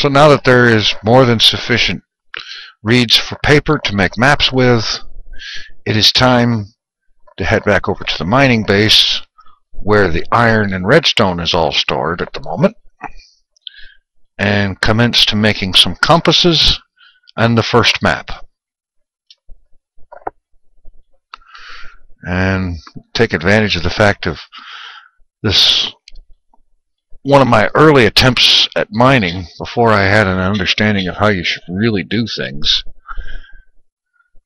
So now that there is more than sufficient reeds for paper to make maps with, it is time to head back over to the mining base where the iron and redstone is all stored at the moment, and commence to making some compasses and the first map. And take advantage of the fact of this, one of my early attempts at mining before I had an understanding of how you should really do things.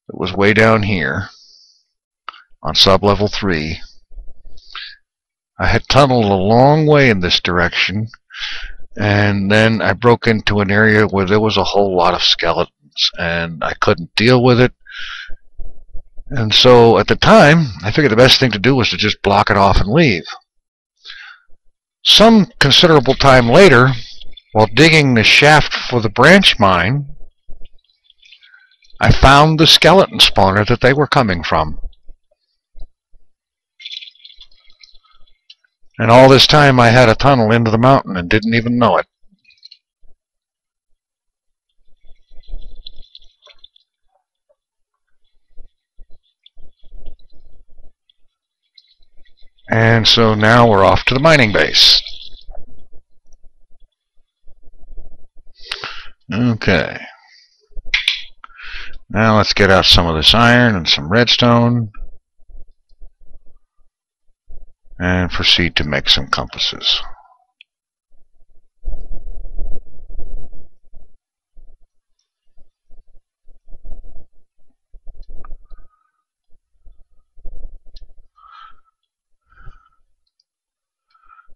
It was way down here on sub-level 3. I had tunneled a long way in this direction, and then I broke into an area where there was a whole lot of skeletons, and I couldn't deal with it. And so at the time, I figured the best thing to do was to just block it off and leave. Some considerable time later, while digging the shaft for the branch mine, I found the skeleton spawner that they were coming from. And all this time I had a tunnel into the mountain and didn't even know it. And so now we're off to the mining base. Okay. Now let's get out some of this iron and some redstone and proceed to make some compasses.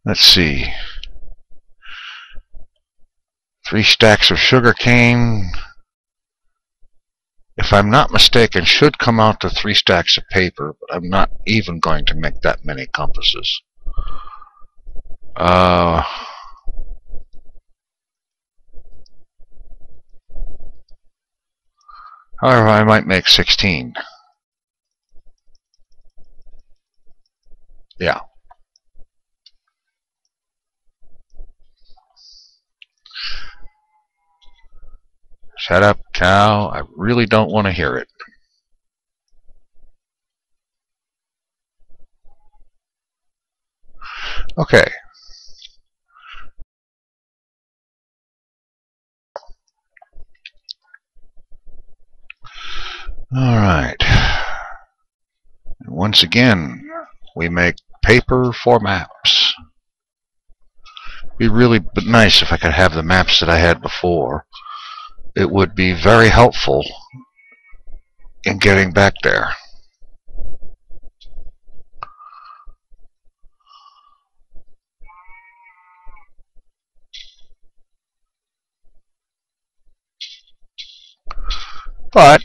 Let's see. 3 stacks of sugar cane, if I'm not mistaken, should come out to 3 stacks of paper, but I'm not even going to make that many compasses. However, I might make 16. Yeah. Shut up, cow. I really don't want to hear it. Okay. Alright. And once again, we make paper for maps. It'd be really nice if I could have the maps that I had before. It would be very helpful in getting back there. But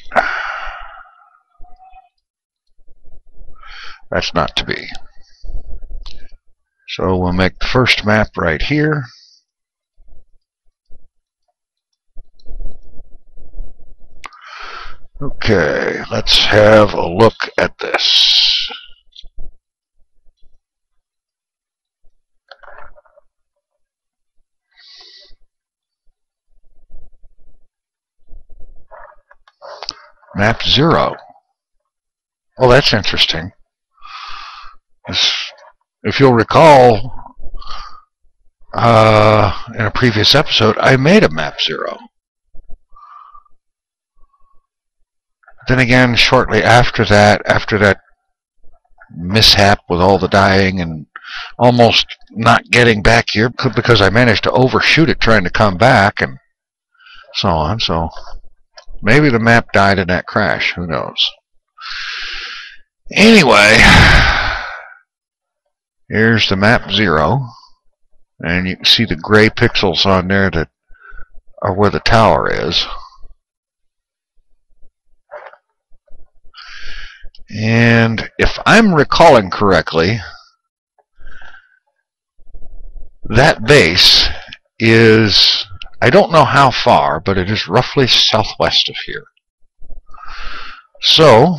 that's not to be. So we'll make the first map right here. Okay, let's have a look at this. Map 0. Oh, that's interesting. If you'll recall, in a previous episode, I made a map 0. Then again, shortly after that mishap with all the dying and almost not getting back here because I managed to overshoot it trying to come back and so on. So maybe the map died in that crash. Who knows? Anyway, here's the map 0. And you can see the gray pixels on there that are where the tower is. And if I'm recalling correctly, that base is, I don't know how far, but it is roughly southwest of here. So,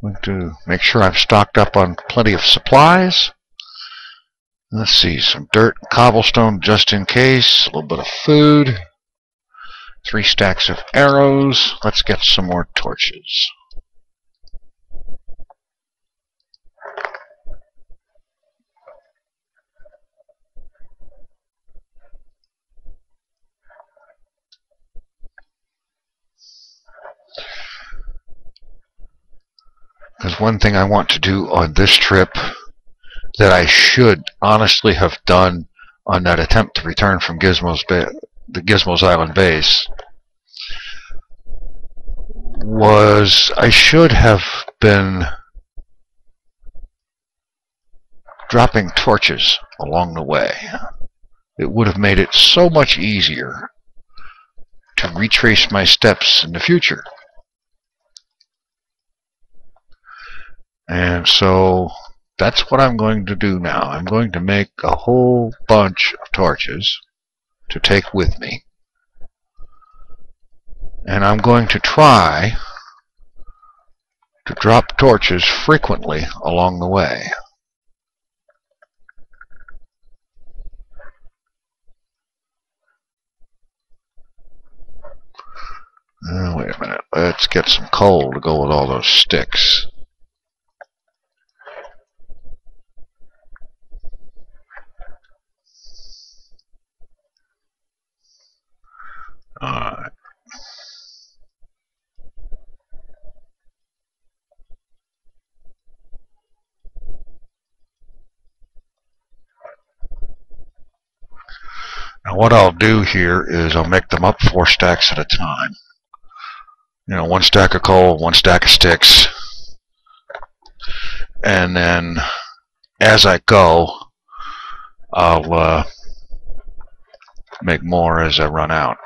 I'm going to make sure I'm stocked up on plenty of supplies. Let's see, some dirt, cobblestone just in case, a little bit of food, 3 stacks of arrows. Let's get some more torches. Because one thing I want to do on this trip that I should honestly have done on that attempt to return from the Gizmo's Island base was I should have been dropping torches along the way. It would have made it so much easier to retrace my steps in the future. And so that's what I'm going to do now. I'm going to make a whole bunch of torches to take with me. And I'm going to try to drop torches frequently along the way. Wait a minute. Let's get some coal to go with all those sticks. Alright. Now what I'll do here is I'll make them up 4 stacks at a time. You know, 1 stack of coal, 1 stack of sticks. And then as I go, I'll make more as I run out.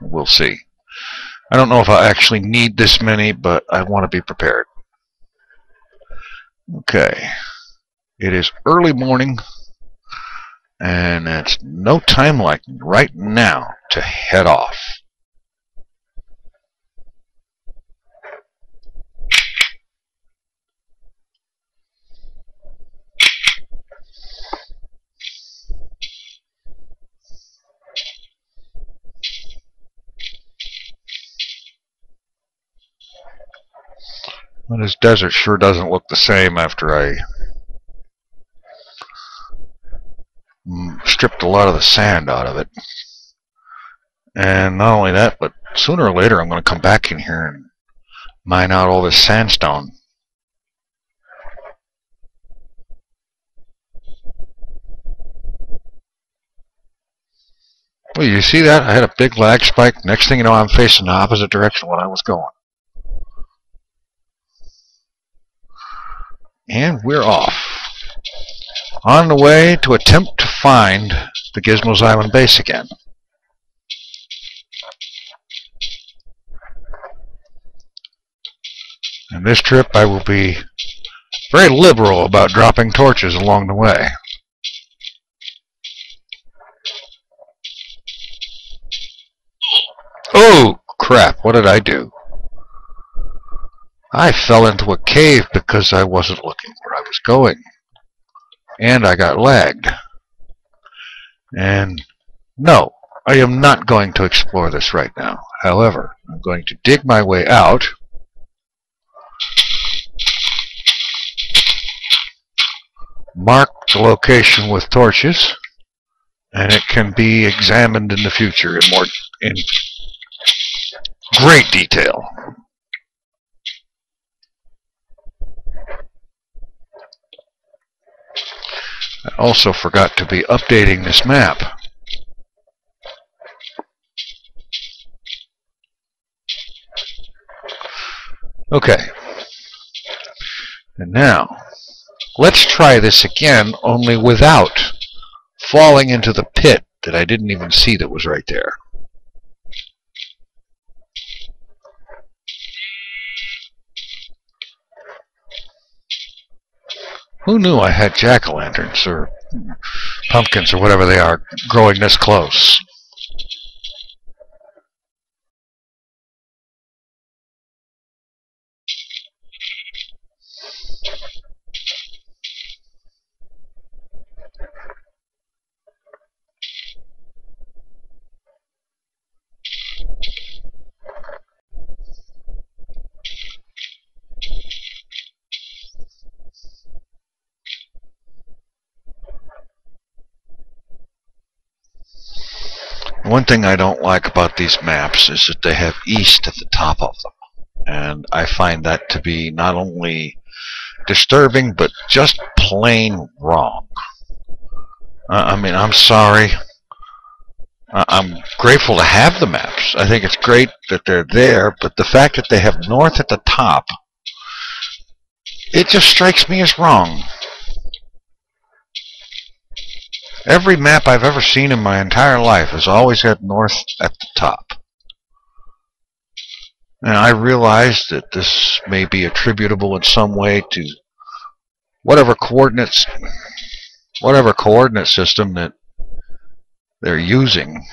We'll see. I don't know if I actually need this many, but I want to be prepared. Okay. It is early morning, and it's no time like right now to head off. Well, this desert sure doesn't look the same after I stripped a lot of the sand out of it. And not only that, but sooner or later I'm going to come back in here and mine out all this sandstone. Well, you see that? I had a big lag spike. Next thing you know, I'm facing the opposite direction of what I was going. And we're off. On the way to attempt to find the Gizmo's Island base again. And this trip I will be very liberal about dropping torches along the way. Oh, crap, what did I do? I fell into a cave because I wasn't looking where I was going. And I got lagged. And no, I am not going to explore this right now. However, I'm going to dig my way out. Mark the location with torches, and it can be examined in the future in great detail. I also forgot to be updating this map. Okay. And now, let's try this again, only without falling into the pit that I didn't even see that was right there. Who knew I had jack-o'-lanterns or pumpkins or whatever they are growing this close? One thing I don't like about these maps is that they have east at the top of them. And I find that to be not only disturbing, but just plain wrong. I mean, I'm sorry. I'm grateful to have the maps. I think it's great that they're there, but the fact that they have north at the top, it just strikes me as wrong. Every map I've ever seen in my entire life has always had north at the top. And I realize that this may be attributable in some way to whatever coordinate system that they're using.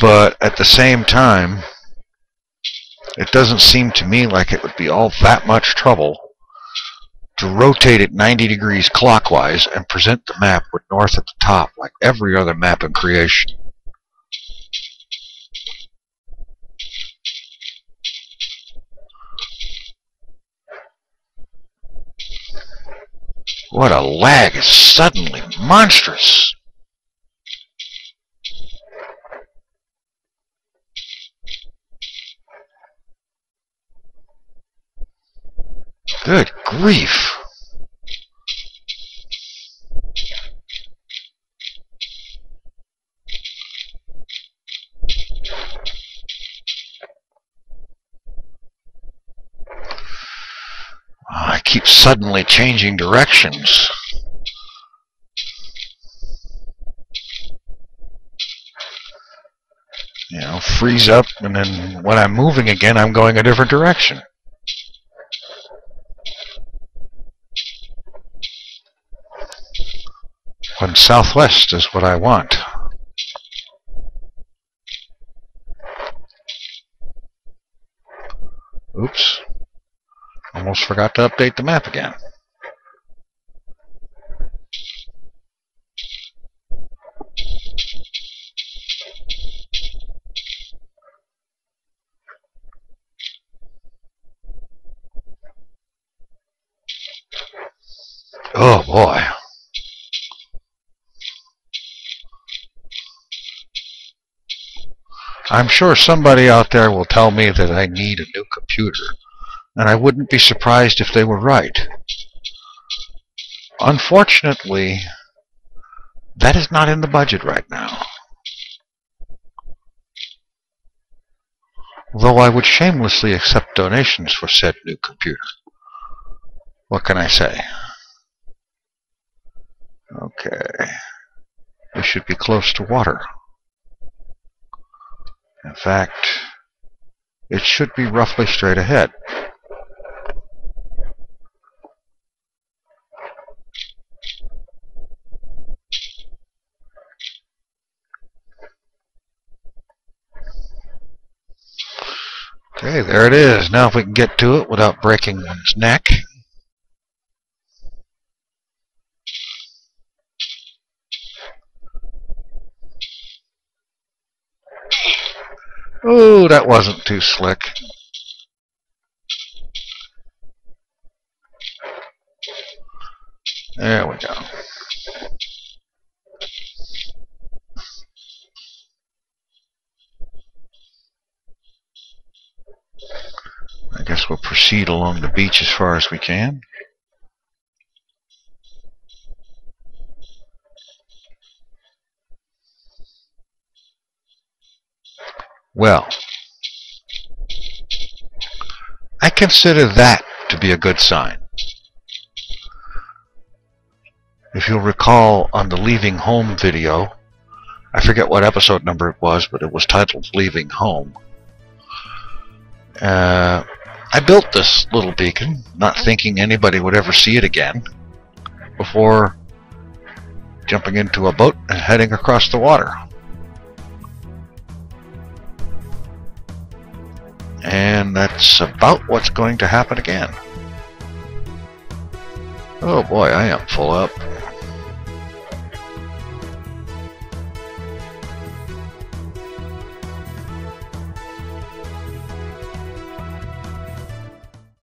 But at the same time, it doesn't seem to me like it would be all that much trouble to rotate it 90 degrees clockwise and present the map with north at the top like every other map in creation. What a lag is suddenly monstrous. Good grief. I keep suddenly changing directions. You know, freeze up, and then when I'm moving again, I'm going a different direction. When southwest is what I want. Oops. Almost forgot to update the map again. Oh boy. I'm sure somebody out there will tell me that I need a new computer, and I wouldn't be surprised if they were right. Unfortunately, that is not in the budget right now. Though I would shamelessly accept donations for said new computer. What can I say? Okay. We should be close to water. In fact, it should be roughly straight ahead. Okay, there it is. Now if we can get to it without breaking one's neck. Ooh, that wasn't too slick. There we go. I guess we'll proceed along the beach as far as we can. Well, I consider that to be a good sign. If you'll recall on the Leaving Home video, I forget what episode number it was, but it was titled Leaving Home. I built this little beacon, not thinking anybody would ever see it again, before jumping into a boat and heading across the water. And that's about what's going to happen again. Oh boy, I am full up.